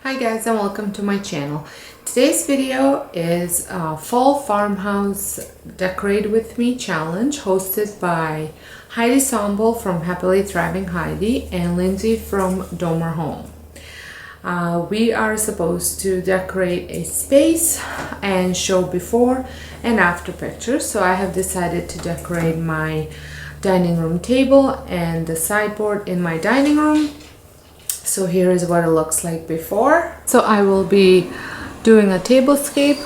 Hi guys and welcome to my channel. Today's video is a fall farmhouse decorate with me challenge hosted by Heidi Sombel from Happily Thriving Heidi and Lindsey from Domer Home. We are supposed to decorate a space and show before and after pictures. So I have decided to decorate my dining room table and the sideboard in my dining room. So here is what it looks like before. So I will be doing a tablescape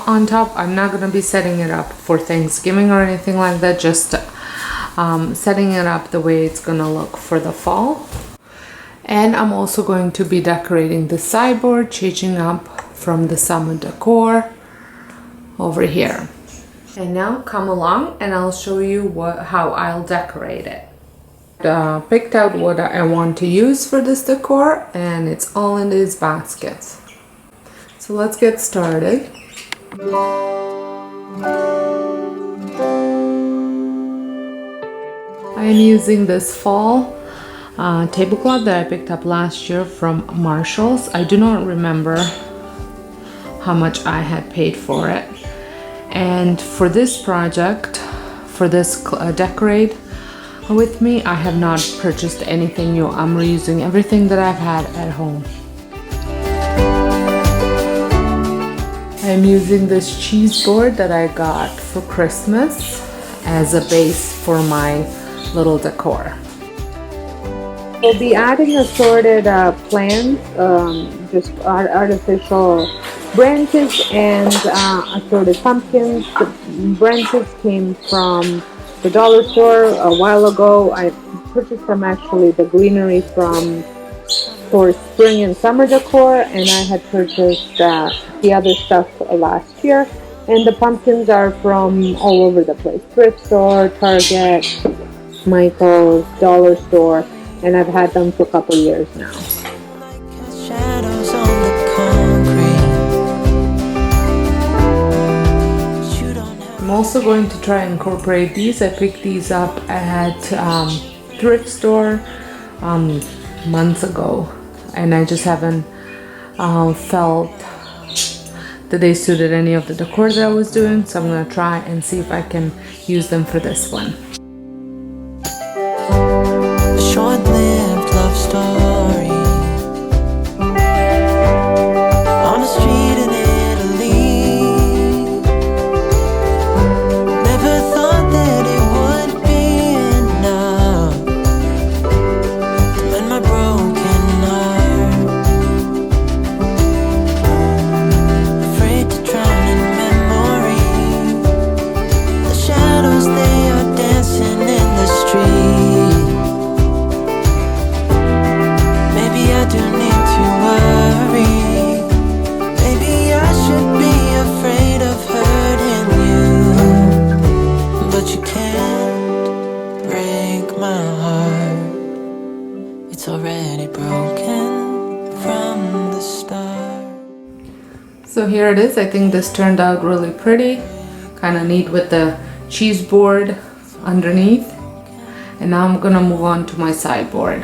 on top. I'm not going to be setting it up for Thanksgiving or anything like that, just setting it up the way it's going to look for the fall. And I'm also going to be decorating the sideboard, changing up from the summer decor over here. And now come along and I'll show you how I'll decorate it. Picked out what I want to use for this decor, and it's all in these baskets. So let's get started. I am using this fall tablecloth that I picked up last year from Marshall's. I do not remember how much I had paid for it. And for this project, for this decorate with me, I have not purchased anything new. I'm reusing everything that I've had at home. I'm using this cheese board that I got for Christmas as a base for my little decor. We'll be adding assorted plants, just artificial branches and assorted pumpkins. The branches came from the dollar store a while ago. I purchased them actually, the greenery for spring and summer decor, and I had purchased the other stuff last year. And the pumpkins are from all over the place: thrift store, Target, Michael's, dollar store, and I've had them for a couple years now. I'm also going to try and incorporate these. I picked these up at thrift store months ago, and I just haven't felt that they suited any of the decor that I was doing, so I'm going to try and see if I can use them for this one. A short-lived love story on a street in Italy. Never thought that it would be enough to mend my broken heart. Afraid to drown in memory. The shadows, they are dancing in the street. Maybe I do need to worry. Maybe I should be afraid of hurting you. But you can't break my heart. It's already broken from the start. So here it is. I think this turned out really pretty, kind of neat with the cheese board underneath. And now I'm gonna move on to my sideboard.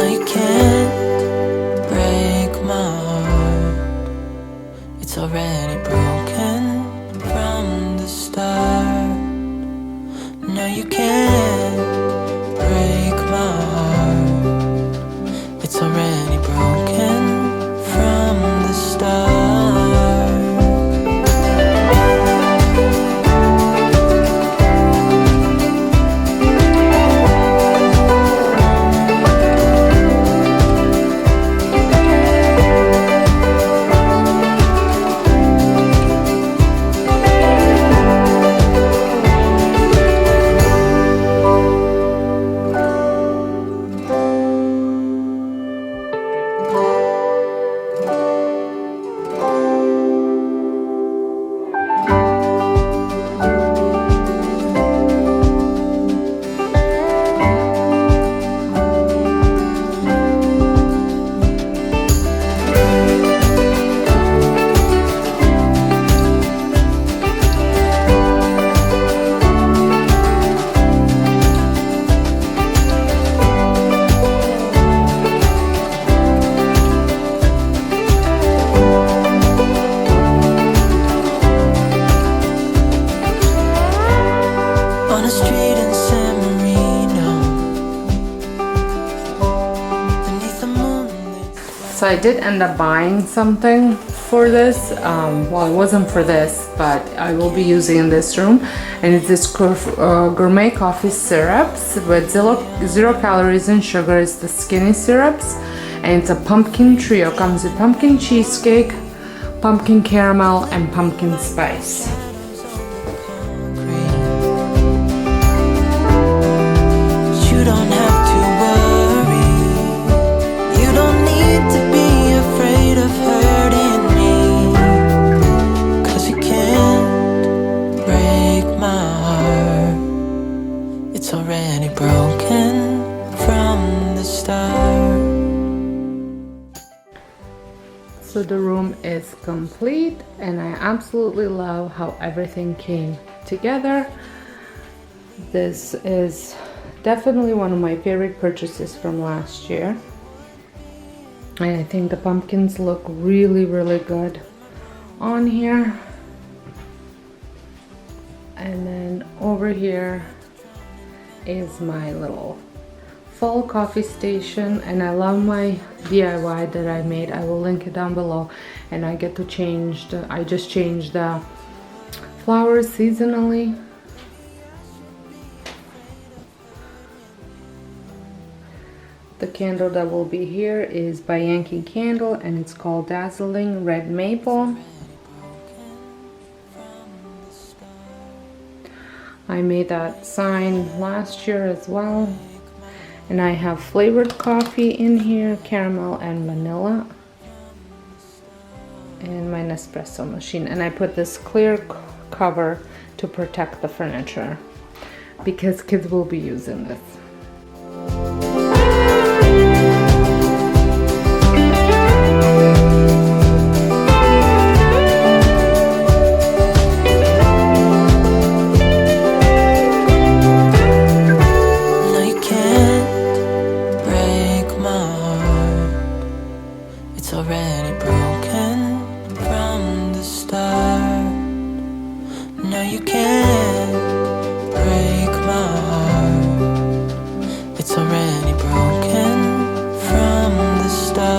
No, you can't break my heart. It's already broken from the start. No, you can't break my heart. It's already broken from the start. So I did end up buying something for this. Well, it wasn't for this, but I will be using in this room. And it's this gourmet coffee syrups with zero calories and sugar. It's the skinny syrups. And it's a pumpkin trio. Comes with pumpkin cheesecake, pumpkin caramel, and pumpkin spice. You don't have to worry. You don't need to be afraid of hurting me. 'Cause you can't break my heart. It's already broken from the start. So the room is complete, and I absolutely love how everything came together. This is definitely one of my favorite purchases from last year. And I think the pumpkins look really, really good on here. And then over here is my little fall coffee station, and I love my DIY that I made. I will link it down below. And I get to change I just changed the flowers seasonally. The candle that will be here is by Yankee Candle, and it's called Dazzling Red Maple. I made that sign last year as well. And I have flavored coffee in here, caramel and vanilla. And my Nespresso machine. And I put this clear cover to protect the furniture because kids will be using this. Already broken from the start. No, you can't break my heart. It's already broken from the start.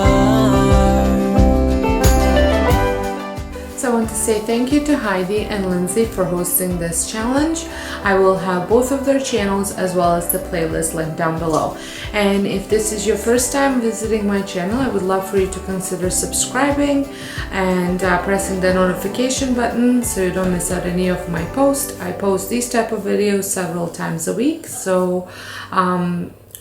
So I want to say thank you to Heidi and Lindsey for hosting this challenge. I will have both of their channels as well as the playlist linked down below. And if this is your first time visiting my channel, I would love for you to consider subscribing and pressing the notification button so you don't miss out any of my posts. I post these type of videos several times a week, so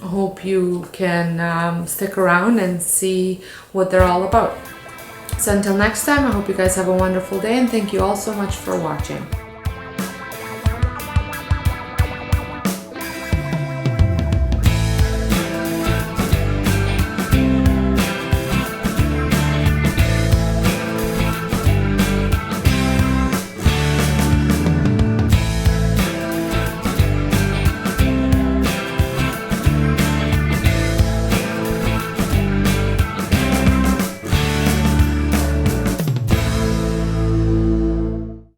hope you can stick around and see what they're all about. So until next time, I hope you guys have a wonderful day, and thank you all so much for watching.